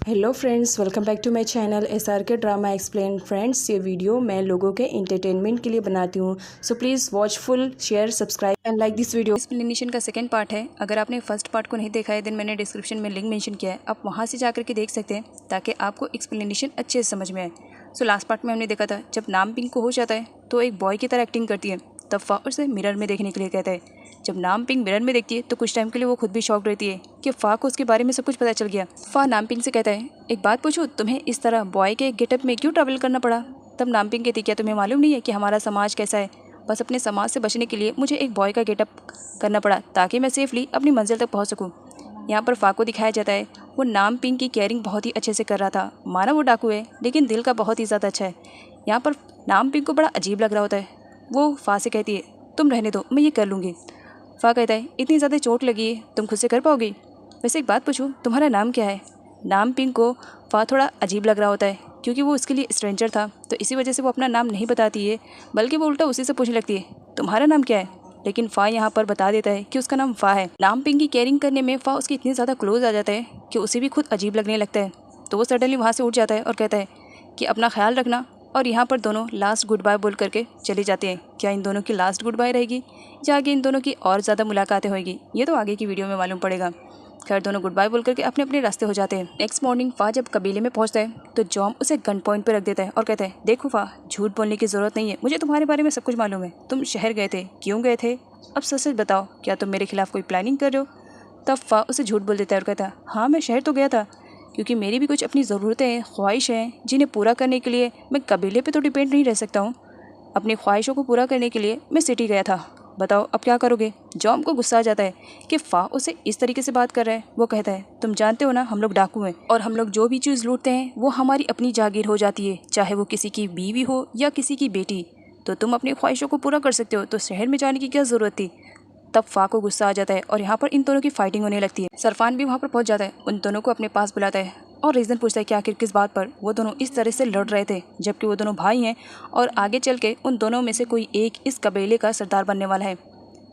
Hello friends, welcome back to my channel SRK drama explain. Friends, ये video मैं लोगों के एंटरटेनमेंट के लिए बनाती हूँ, so please watch full, share, subscribe and like this video. Explanation का सेकंड पार्ट है। अगर आपने फर्स्ट पार्ट को नहीं देखा है देन मैंने डिस्क्रिप्शन में लिंक मेंशन किया है, आप वहाँ से जाकर के देख सकते हैं ताकि आपको एक्सप्लेनेशन अच्छे से समझ में आए। सो लास्ट पार्ट में हमने देखा था जब नामपिंग को हो जाता है तो एक बॉय की तरह एक्टिंग करती है, तब फा उसे मिरर में देखने के लिए कहता है। जब नामपिंग मिरर में देखती है तो कुछ टाइम के लिए वो खुद भी शॉक रहती है कि फा को उसके बारे में सब कुछ पता चल गया। फा नामपिंग से कहता है, एक बात पूछूं, तुम्हें इस तरह बॉय के गेटअप में क्यों ट्रैवल करना पड़ा? तब नामपिंग कहती, क्या तुम्हें मालूम नहीं है कि हमारा समाज कैसा है? बस अपने समाज से बचने के लिए मुझे एक बॉय का गेटअप करना पड़ा ताकि मैं सेफली अपनी मंजिल तक पहुँच सकूँ। यहाँ पर फा को दिखाया जाता है वो नामपिंग की केयरिंग बहुत ही अच्छे से कर रहा था। माना वो डाकू है लेकिन दिल का बहुत ही ज़्यादा अच्छा है। यहाँ पर नामपिंग को बड़ा अजीब लग रहा होता है। वो फा से कहती है, तुम रहने दो, मैं ये कर लूँगी। फा कहता है, इतनी ज़्यादा चोट लगी है, तुम खुद से कर पाओगी? वैसे एक बात पूछूं, तुम्हारा नाम क्या है? नामपिंग को फा थोड़ा अजीब लग रहा होता है क्योंकि वो उसके लिए स्ट्रेंजर था, तो इसी वजह से वो अपना नाम नहीं बताती है, बल्कि वो उल्टा उसी से पूछने लगती है, तुम्हारा नाम क्या है? लेकिन फा यहाँ पर बता देता है कि उसका नाम फा है। नामपिंग की केयरिंग करने में फा उसकी इतनी ज़्यादा क्लोज आ जाता है कि उसे भी खुद अजीब लगने लगता है। तो वो सडनली वहाँ से उठ जाता है और कहता है कि अपना ख्याल रखना। और यहाँ पर दोनों लास्ट गुड बाय बोल करके चले जाते हैं। क्या इन दोनों की लास्ट गुड बाय रहेगी या आगे इन दोनों की और ज़्यादा मुलाकातें होगी, ये तो आगे की वीडियो में मालूम पड़ेगा। खैर, दोनों गुड बाय बोल करके अपने अपने रास्ते हो जाते हैं। नेक्स्ट मॉर्निंग फा जब कबीले में पहुँचता है तो जॉम उसे गन पॉइंट पर रख देता है और कहता है, देखो फा, झूठ बोलने की ज़रूरत नहीं है, मुझे तुम्हारे बारे में सब कुछ मालूम है। तुम शहर गए थे, क्यों गए थे? अब सच सच बताओ, क्या तुम मेरे खिलाफ कोई प्लानिंग कर रहे हो? तब फा उसे झूठ बोल देता है और कहता है, हाँ मैं शहर तो गया था क्योंकि मेरी भी कुछ अपनी ज़रूरतें हैं, ख्वाहिश हैं, जिन्हें पूरा करने के लिए मैं कबीले पे तो डिपेंड नहीं रह सकता हूँ। अपनी ख्वाहिशों को पूरा करने के लिए मैं सिटी गया था, बताओ अब क्या करोगे? जॉम को गुस्सा आ जाता है कि फा उसे इस तरीके से बात कर रहा है। वो कहता है, तुम जानते हो ना हम लोग डाकू हैं और हम लोग जो भी चीज़ लूटते हैं वो हमारी अपनी जागीर हो जाती है, चाहे वो किसी की बीवी हो या किसी की बेटी। तो तुम अपनी ख्वाहिशों को पूरा कर सकते हो तो शहर में जाने की क्या ज़रूरत थी? तब फा को गुस्सा आ जाता है और यहाँ पर इन दोनों की फाइटिंग होने लगती है। सरफान भी वहाँ पर पहुँच जाता है, उन दोनों को अपने पास बुलाता है और रीज़न पूछता है कि आखिर किस बात पर वो दोनों इस तरह से लड़ रहे थे, जबकि वो दोनों भाई हैं और आगे चल के उन दोनों में से कोई एक इस कबीले का सरदार बनने वाला है।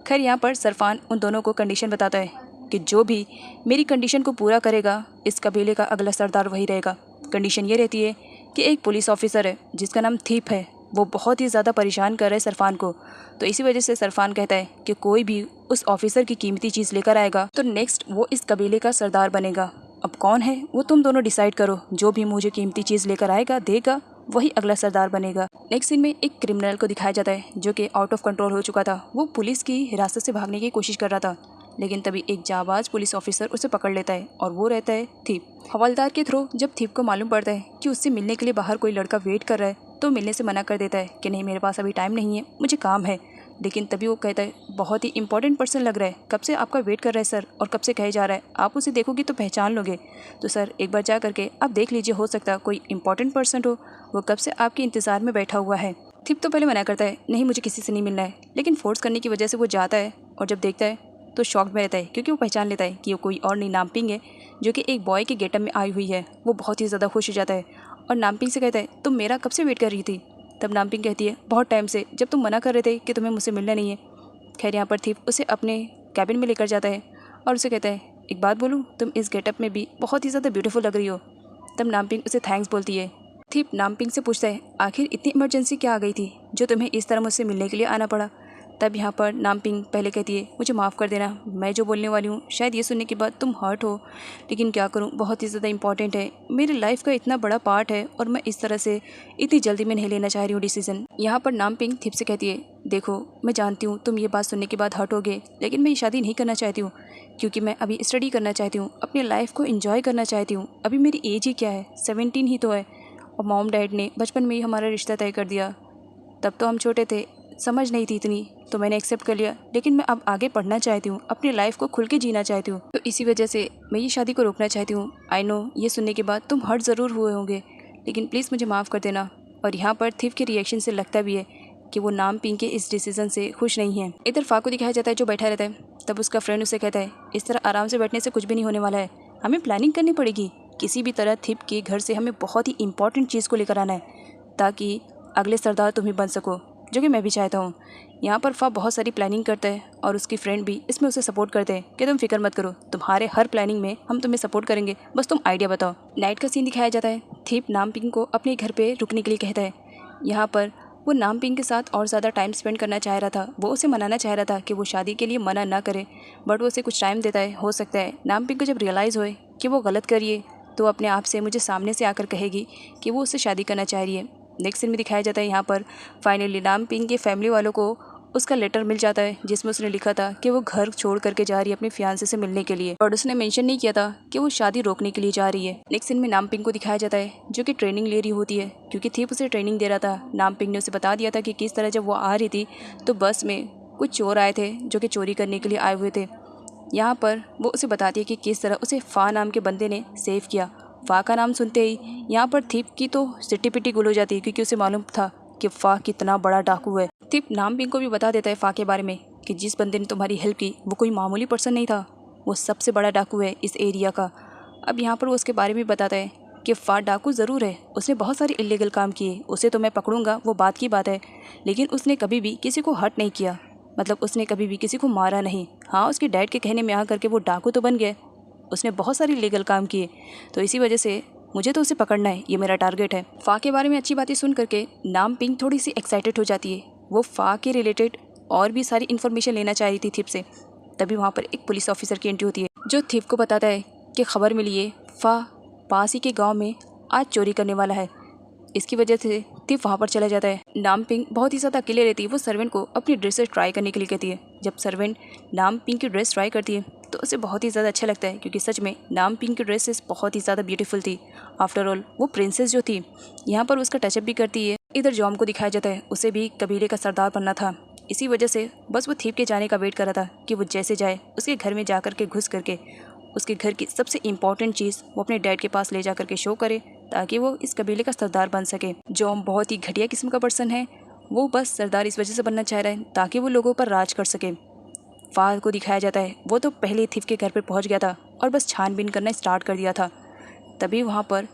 खैर, यहाँ पर सरफान उन दोनों को कंडीशन बताता है कि जो भी मेरी कंडीशन को पूरा करेगा इस कबीले का अगला सरदार वही रहेगा। कंडीशन ये रहती है कि एक पुलिस ऑफिसर है जिसका नाम थीप है, वो बहुत ही ज़्यादा परेशान कर रहा है सरफान को। तो इसी वजह से सरफान कहता है कि कोई भी उस ऑफिसर की कीमती चीज़ लेकर आएगा तो नेक्स्ट वो इस कबीले का सरदार बनेगा। अब कौन है वो तुम दोनों डिसाइड करो, जो भी मुझे कीमती चीज़ लेकर आएगा देगा वही अगला सरदार बनेगा। नेक्स्ट सीन में एक क्रिमिनल को दिखाया जाता है जो कि आउट ऑफ कंट्रोल हो चुका था। वो पुलिस की हिरासत से भागने की कोशिश कर रहा था, लेकिन तभी एक जाबाज पुलिस ऑफिसर उसे पकड़ लेता है और वो रहता है थीप। हवलदार के थ्रू जब थीप को मालूम पड़ता है कि उससे मिलने के लिए बाहर कोई लड़का वेट कर रहा है तो मिलने से मना कर देता है कि नहीं, मेरे पास अभी टाइम नहीं है, मुझे काम है। लेकिन तभी वो कहता है, बहुत ही इंपॉर्टेंट पर्सन लग रहा है, कब से आपका वेट कर रहा है सर और कब से कहे जा रहा है, आप उसे देखोगे तो पहचान लोगे। तो सर एक बार जा करके आप देख लीजिए, हो सकता है कोई इंपॉर्टेंट पर्सन हो, वो कब से आपके इंतज़ार में बैठा हुआ है। थिप तो पहले मना करता है, नहीं मुझे किसी से नहीं मिलना है, लेकिन फोर्स करने की वजह से वो जाता है और जब देखता है तो शॉक्ड में रहता है क्योंकि वो पहचान लेता है कि वो कोई और नहीं नामपिंग है जो कि एक बॉय के गेटअप में आई हुई है। वो बहुत ही ज़्यादा खुश हो जाता है और नामपिंग से कहता है, तुम मेरा कब से वेट कर रही थी? तब नामपिंग कहती है, बहुत टाइम से, जब तुम मना कर रहे थे कि तुम्हें मुझसे मिलना नहीं है। खैर, यहाँ पर थीप उसे अपने कैबिन में लेकर जाता है और उसे कहता है, एक बात बोलूँ, तुम इस गेटअप में भी बहुत ही ज़्यादा ब्यूटीफुल लग रही हो। तब नामपिंग उसे थैंक्स बोलती है। थीप नामपिंग से पूछता है, आखिर इतनी इमरजेंसी क्या आ गई थी जो तुम्हें इस तरह मुझसे मिलने के लिए आना पड़ा? तब यहाँ पर नामपिंग पहले कहती है, मुझे माफ़ कर देना, मैं जो बोलने वाली हूँ शायद ये सुनने के बाद तुम हर्ट हो, लेकिन क्या करूँ, बहुत ही ज़्यादा इंपॉर्टेंट है, मेरी लाइफ का इतना बड़ा पार्ट है और मैं इस तरह से इतनी जल्दी में नहीं लेना चाह रही हूँ डिसीजन। यहाँ पर नामपिंग थीप से कहती है, देखो मैं जानती हूँ तुम ये बात सुनने के बाद हर्ट होगे, लेकिन मैं ये शादी नहीं करना चाहती हूँ क्योंकि मैं अभी स्टडी करना चाहती हूँ, अपनी लाइफ को एंजॉय करना चाहती हूँ। अभी मेरी एज ही क्या है, 17 ही तो है और मॉम डैड ने बचपन में ही हमारा रिश्ता तय कर दिया। तब तो हम छोटे थे, समझ नहीं थी इतनी, तो मैंने एक्सेप्ट कर लिया, लेकिन मैं अब आगे पढ़ना चाहती हूँ, अपनी लाइफ को खुल के जीना चाहती हूँ, तो इसी वजह से मैं ये शादी को रोकना चाहती हूँ। आई नो ये सुनने के बाद तुम हर्ट ज़रूर हुए होंगे, लेकिन प्लीज़ मुझे माफ़ कर देना। और यहाँ पर थीप के रिएक्शन से लगता भी है कि वो नामपिंग के इस डिसीजन से खुश नहीं है। इधर फा को दिखाया जाता है जो बैठा रहता है। तब उसका फ्रेंड उसे कहता है, इस तरह आराम से बैठने से कुछ भी नहीं होने वाला है, हमें प्लानिंग करनी पड़ेगी, किसी भी तरह थीप के घर से हमें बहुत ही इंपॉर्टेंट चीज़ को लेकर आना है ताकि अगले सरदार तुम ही बन सको। जो कि मैं भी चाहता हूँ। यहाँ पर फा बहुत सारी प्लानिंग करता है और उसकी फ्रेंड भी इसमें उसे सपोर्ट करते हैं कि तुम फिक्र मत करो, तुम्हारे हर प्लानिंग में हम तुम्हें सपोर्ट करेंगे, बस तुम आइडिया बताओ। नाइट का सीन दिखाया जाता है। थीप नामपिंग को अपने घर पे रुकने के लिए कहता है। यहाँ पर वो नामपिंग के साथ और ज़्यादा टाइम स्पेंड करना चाह रहा था। वो उसे मनाना चाह रहा था कि वो शादी के लिए मना ना करे, बट वो उसे कुछ टाइम देता है। हो सकता है नामपिंग को जब रियलाइज़ होए कि वो गलत करिए तो अपने आप से मुझे सामने से आकर कहेगी कि वो उससे शादी करना चाह रही है। नेक्स्ट सीन में दिखाया जाता है यहाँ पर फाइनली नामपिंग के फैमिली वालों को उसका लेटर मिल जाता है जिसमें उसने लिखा था कि वो घर छोड़ करके जा रही है अपने फियांसे से मिलने के लिए, और उसने मेंशन नहीं किया था कि वो शादी रोकने के लिए जा रही है। नेक्स्ट सीन में नामपिंग को दिखाया जाता है जो कि ट्रेनिंग ले रही होती है, क्योंकि थीप उसे ट्रेनिंग दे रहा था। नामपिंग ने उसे बता दिया था कि किस तरह जब वो आ रही थी तो बस में कुछ चोर आए थे जो कि चोरी करने के लिए आए हुए थे। यहाँ पर वो उसे बताती है कि किस तरह उसे फा नाम के बंदे ने सेव किया। फा का नाम सुनते ही यहाँ पर थीप की तो सिट्टी पिट्टी गुल हो जाती है, क्योंकि उसे मालूम था कि फा कितना बड़ा डाकू है। थीप नामपिंग को भी बता देता है फा के बारे में कि जिस बंदे ने तुम्हारी हेल्प की वो कोई मामूली पर्सन नहीं था, वो सबसे बड़ा डाकू है इस एरिया का। अब यहाँ पर वो उसके बारे में बताता है कि फा डाकू ज़रूर है, उसने बहुत सारे इलीगल काम किए, उसे तो मैं पकड़ूंगा वो बात की बात है, लेकिन उसने कभी भी किसी को हर्ट नहीं किया, मतलब उसने कभी भी किसी को मारा नहीं। हाँ, उसके डैड के कहने में आकर के वो डाकू तो बन गया, उसने बहुत सारे लीगल काम किए, तो इसी वजह से मुझे तो उसे पकड़ना है, ये मेरा टारगेट है। फा के बारे में अच्छी बातें सुन करके नामपिंग थोड़ी सी एक्साइटेड हो जाती है। वो फा के रिलेटेड और भी सारी इन्फॉर्मेशन लेना चाह रही थी थीप से। तभी वहाँ पर एक पुलिस ऑफिसर की एंट्री होती है जो थीप को बताता है कि खबर मिली है फा पास ही के गाँव में आज चोरी करने वाला है। इसकी वजह से थीप वहाँ पर चला जाता है। नामपिंग बहुत ही ज़्यादा अकेले रहती है। वो सर्वेंट को अपनी ड्रेसेस ट्राई करने के लिए कहती है। जब सर्वेंट नामपिंग की ड्रेस ट्राई करती है तो उसे बहुत ही ज़्यादा अच्छा लगता है, क्योंकि सच में नामपिंग की ड्रेसेस बहुत ही ज़्यादा ब्यूटीफुल थी। आफ्टर ऑल वो प्रिंसेस जो थी। यहाँ पर उसका टचअप भी करती है। इधर जॉम को दिखाया जाता है, उसे भी कबीले का सरदार बनना था। इसी वजह से बस वो थीप के जाने का वेट कर रहा था कि वो जैसे जाए उसके घर में जा कर के घुस करके उसके घर की सबसे इम्पॉर्टेंट चीज़ वो अपने डैड के पास ले जा कर के शो करे, ताकि वो इस कबीले का सरदार बन सके। जॉम बहुत ही घटिया किस्म का पर्सन है। वो बस सरदार इस वजह से बनना चाह रहा है ताकि वो लोगों पर राज कर सके। फा को दिखाया जाता है, वो तो पहले थीप के घर पर पहुंच गया था और बस छानबीन करना स्टार्ट कर दिया था। तभी वहाँ पर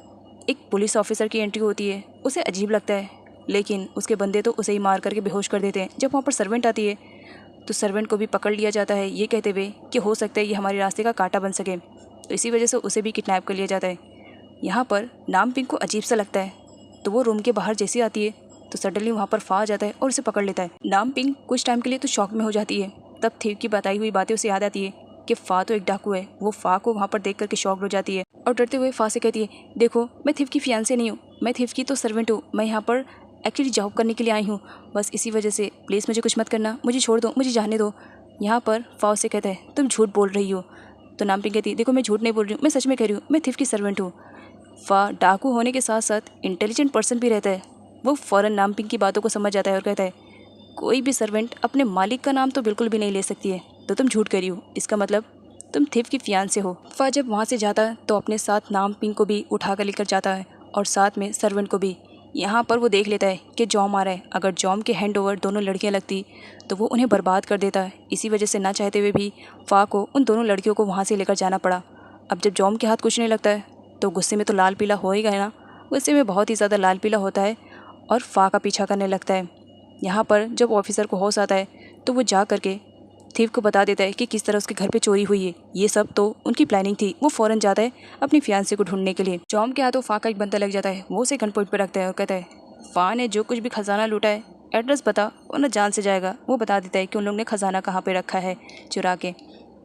एक पुलिस ऑफिसर की एंट्री होती है। उसे अजीब लगता है, लेकिन उसके बंदे तो उसे ही मार करके बेहोश कर देते हैं। जब वहाँ पर सर्वेंट आती है तो सर्वेंट को भी पकड़ लिया जाता है, ये कहते हुए कि हो सकता है ये हमारे रास्ते का कांटा बन सके, तो इसी वजह से उसे भी किडनैप कर लिया जाता है। यहाँ पर नामपिंग को अजीब सा लगता है, तो वो रूम के बाहर जैसी आती है तो सडनली वहाँ पर फा आ जाता है और उसे पकड़ लेता है। नामपिंग कुछ टाइम के लिए तो शॉक में हो जाती है। तब थीप की बताई हुई बातें उसे याद आती है कि फा तो एक डाकू है। वो फा को वहाँ पर देख करके शॉक हो जाती है और डरते हुए फा से कहती है, देखो मैं थीप की फियांसे नहीं हूँ, मैं थीप की तो सर्वेंट हूँ, मैं यहाँ पर एक्चुअली जॉब करने के लिए आई हूँ, बस इसी वजह से प्लीज़ मुझे कुछ मत करना, मुझे छोड़ दो, मुझे जाने दो। यहाँ पर फा से कहता है, तुम झूठ बोल रही हो। तो नामपिंग कहती है, देखो मैं झूठ नहीं बोल रही हूँ, मैं सच में कह रही हूँ, मैं थीप की सर्वेंट हूँ। फा डाकू होने के साथ साथ इंटेलिजेंट पर्सन भी रहता है। वो फ़ौरन नामपिंग की बातों को समझ जाता है और कहता है, कोई भी सर्वेंट अपने मालिक का नाम तो बिल्कुल भी नहीं ले सकती है, तो तुम झूठ कह रही हो, इसका मतलब तुम थीप की फियांसे हो। फा जब वहाँ से जाता है तो अपने साथ नामपिंग को भी उठा कर लेकर जाता है और साथ में सर्वेंट को भी। यहाँ पर वो देख लेता है कि जॉम आ रहा है, अगर जॉम के हैंड ओवर दोनों लड़कियाँ लगती तो वो उन्हें बर्बाद कर देता है। इसी वजह से ना चाहते हुए भी फा को उन दोनों लड़कियों को वहाँ से लेकर जाना पड़ा। अब जब जॉम के हाथ कुछ नहीं लगता है तो गुस्से में तो लाल पीला हो ही गया ना, गुस्से में बहुत ही ज़्यादा लाल पीला होता है और फा का पीछा करने लगता है। यहाँ पर जब ऑफिसर को होश आता है तो वो जा करके थीप को बता देता है कि किस तरह उसके घर पे चोरी हुई है। ये सब तो उनकी प्लानिंग थी। वो फ़ौरन जाता है अपनी फियांसे को ढूंढने के लिए। जॉम के हाथों फा का एक बंदा लग जाता है। वो उसे गन पॉइंट पर रखता है और कहता है, फा ने जो कुछ भी खजाना लूटा है एड्रेस बता वरना जान से जाएगा। वो बता देता है कि उन लोग ने खजाना कहाँ पर रखा है चुरा के।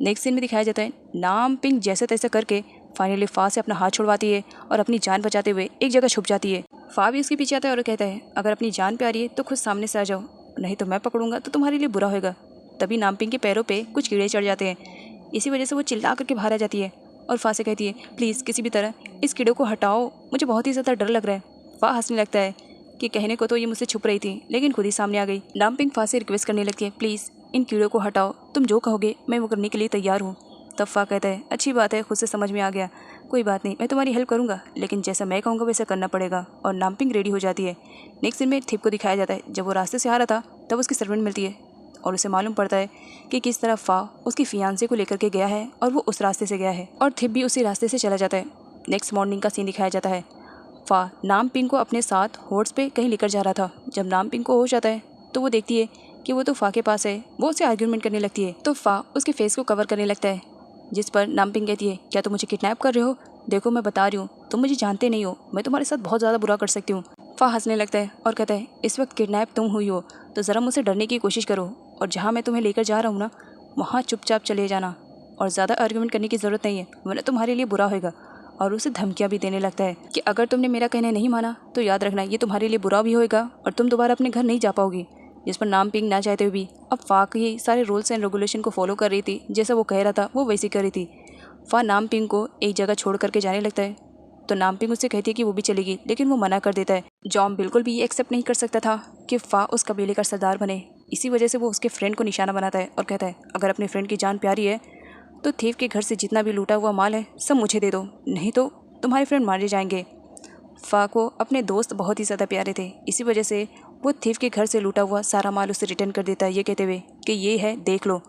नेक्स्ट सीन में दिखाया जाता है नामपिंग जैसे तैसे करके फाइनली फा से अपना हाथ छुड़वाती है और अपनी जान बचाते हुए एक जगह छुप जाती है। फा भी उसके पीछे आता है और कहता है, अगर अपनी जान पे आ रही है तो खुद सामने से आ जाओ, नहीं तो मैं पकड़ूंगा तो तुम्हारे लिए बुरा होगा। तभी नामपिंग के पैरों पे कुछ कीड़े चढ़ जाते हैं। इसी वजह से वो चिल्ला करके बाहर आ जाती है और फा से कहती है, प्लीज़ किसी भी तरह इस कीड़े को हटाओ, मुझे बहुत ही ज़्यादा डर लग रहा है। फा हंसने लगता है कि कहने को तो ये मुझसे छुप रही थी लेकिन खुद ही सामने आ गई। नामपिंग फा से रिक्वेस्ट करने लगती है, प्लीज़ इन कीड़ों को हटाओ, तुम जो कहोगे मैं वो करने के लिए तैयार हूँ। तब फा कहता है, अच्छी बात है, खुद से समझ में आ गया, कोई बात नहीं, मैं तुम्हारी हेल्प करूंगा, लेकिन जैसा मैं कहूँगा वैसा करना पड़ेगा। और नामपिंग रेडी हो जाती है। नेक्स्ट सीन में थीप को दिखाया जाता है, जब वो रास्ते से आ रहा था तब उसकी सर्वेंट मिलती है और उसे मालूम पड़ता है कि किस तरह फा उसकी फियांसे को लेकर के गया है और वो उस रास्ते से गया है और थीप भी उसी रास्ते से चला जाता है। नेक्स्ट मॉर्निंग का सीन दिखाया जाता है। फा नामपिंग को अपने साथ हॉर्स पे कहीं लेकर जा रहा था। जब नामपिंग को होश आता है तो वो देखती है कि वो तो फ़ा के पास है। वो उससे आर्ग्यूमेंट करने लगती है तो फ़ा उसके फेस को कवर करने लगता है, जिस पर नामपिंग कहती है क्या तुम मुझे किडनैप कर रहे हो? देखो मैं बता रही हूँ तुम मुझे जानते नहीं हो, मैं तुम्हारे साथ बहुत ज़्यादा बुरा कर सकती हूँ। फ़ा हंसने लगता है और कहता है इस वक्त किडनैप तुम हुई हो तो ज़रा मुझसे डरने की कोशिश करो, और जहाँ मैं तुम्हें लेकर जा रहा हूँ ना वहाँ चुपचाप चले जाना, और ज़्यादा आर्ग्यूमेंट करने की ज़रूरत नहीं है वरना तुम्हारे लिए बुरा होगा। और उसे धमकियाँ भी देने लगता है कि अगर तुमने मेरा कहना नहीं माना तो याद रखना ये तुम्हारे लिए बुरा भी होगा और तुम दोबारा अपने घर नहीं जा पाओगी। जिस पर नामपिंग ना चाहते हुए भी अब फ़ा के सारे रूल्स एंड रेगुलेशन को फॉलो कर रही थी, जैसा वो कह रहा था वो वैसे कर रही थी। फ़ा नामपिंग को एक जगह छोड़ करके जाने लगता है तो नामपिंग उससे कहती है कि वो भी चलेगी, लेकिन वो मना कर देता है। जॉम बिल्कुल भी ये एक्सेप्ट नहीं कर सकता था कि फ़ा उस कबीले का सरदार बने, इसी वजह से वो उसके फ्रेंड को निशाना बनाता है और कहता है अगर अपने फ्रेंड की जान प्यारी है तो थीफ के घर से जितना भी लूटा हुआ माल है सब मुझे दे दो, नहीं तो तुम्हारे फ्रेंड मारे जाएंगे। फ़ा को अपने दोस्त बहुत ही ज़्यादा प्यारे थे, इसी वजह से वो थीफ के घर से लूटा हुआ सारा माल उसे रिटर्न कर देता है, ये कहते हुए कि ये है देख लो।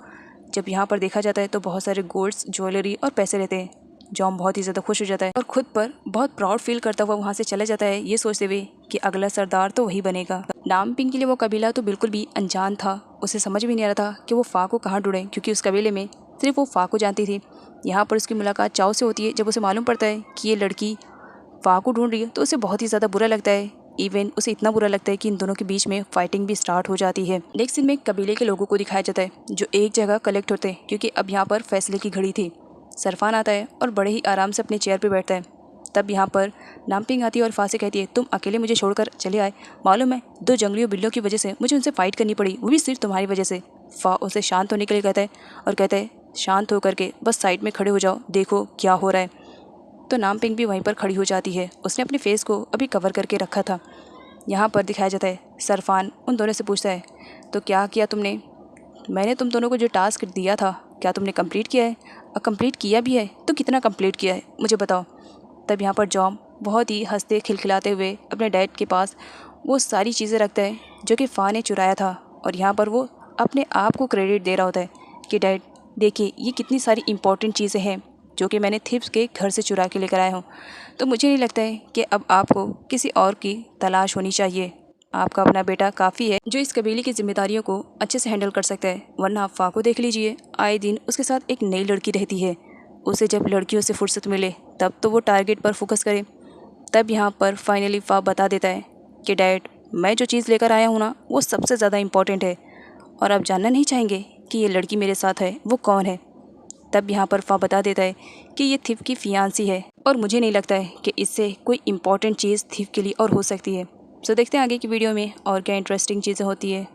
जब यहाँ पर देखा जाता है तो बहुत सारे गोल्ड्स, ज्वेलरी और पैसे रहते हैं। जॉम बहुत ही ज़्यादा खुश हो जाता है और खुद पर बहुत प्राउड फील करता हुआ वहाँ से चला जाता है, ये सोचते हुए कि अगला सरदार तो वही बनेगा। नामपिंग के लिए वो कबीला तो बिल्कुल भी अनजान था, उसे समझ भी नहीं आ रहा था कि वो फ़ा को कहाँ ढूंढे, क्योंकि उस कबीले में सिर्फ वो फ़ा को जानती थी। यहाँ पर उसकी मुलाकात चाव से होती है। जब उसे मालूम पड़ता है कि ये लड़की फ़ा को ढूंढ रही है तो उसे बहुत ही ज़्यादा बुरा लगता है। इवन उसे इतना बुरा लगता है कि इन दोनों के बीच में फाइटिंग भी स्टार्ट हो जाती है। नेक्स्ट सीन में कबीले के लोगों को दिखाया जाता है जो एक जगह कलेक्ट होते हैं, क्योंकि अब यहाँ पर फैसले की घड़ी थी। सरफान आता है और बड़े ही आराम से अपने चेयर पर बैठता है। तब यहाँ पर नामपिंग आती है और फ़ा से कहती है तुम अकेले मुझे छोड़कर चले आए, मालूम है 2 जंगली बिल्लियों की वजह से मुझे उनसे फाइट करनी पड़ी, वो भी सिर्फ तुम्हारी वजह से। फ़ा उसे शांत होने के लिए कहता है और कहता है शांत होकर के बस साइड में खड़े हो जाओ, देखो क्या हो रहा है। तो नामपिंग भी वहीं पर खड़ी हो जाती है, उसने अपने फेस को अभी कवर करके रखा था। यहाँ पर दिखाया जाता है सरफान उन दोनों से पूछता है तो क्या किया तुमने, मैंने तुम दोनों को जो टास्क दिया था क्या तुमने कंप्लीट किया है, और कंप्लीट किया भी है तो कितना कंप्लीट किया है मुझे बताओ। तब यहाँ पर जॉम बहुत ही हंसते खिलखिलाते हुए अपने डैड के पास वो सारी चीज़ें रखता है जो कि फ़ा ने चुराया था, और यहाँ पर वो अपने आप को क्रेडिट दे रहा होता है कि डैड देखिए ये कितनी सारी इंपॉर्टेंट चीज़ें हैं जो कि मैंने थीव्स के घर से चुरा के लेकर आया हूँ। तो मुझे नहीं लगता है कि अब आपको किसी और की तलाश होनी चाहिए, आपका अपना बेटा काफ़ी है जो इस कबीले की जिम्मेदारियों को अच्छे से हैंडल कर सकता है। वरना आप फ़ा को देख लीजिए, आए दिन उसके साथ एक नई लड़की रहती है, उसे जब लड़कियों से फुर्सत मिले तब तो वो टारगेट पर फोकस करे। तब यहाँ पर फाइनली फ़ा बता देता है कि डैड मैं जो चीज़ लेकर आया हूँ ना वो सबसे ज़्यादा इम्पॉर्टेंट है, और आप जानना नहीं चाहेंगे कि ये लड़की मेरे साथ है वो कौन है। तब यहाँ पर फ़ा बता देता है कि ये थीफ की फियांसी है, और मुझे नहीं लगता है कि इससे कोई इम्पॉर्टेंट चीज़ थीफ के लिए और हो सकती है। सो देखते हैं आगे की वीडियो में और क्या इंटरेस्टिंग चीज़ें होती है।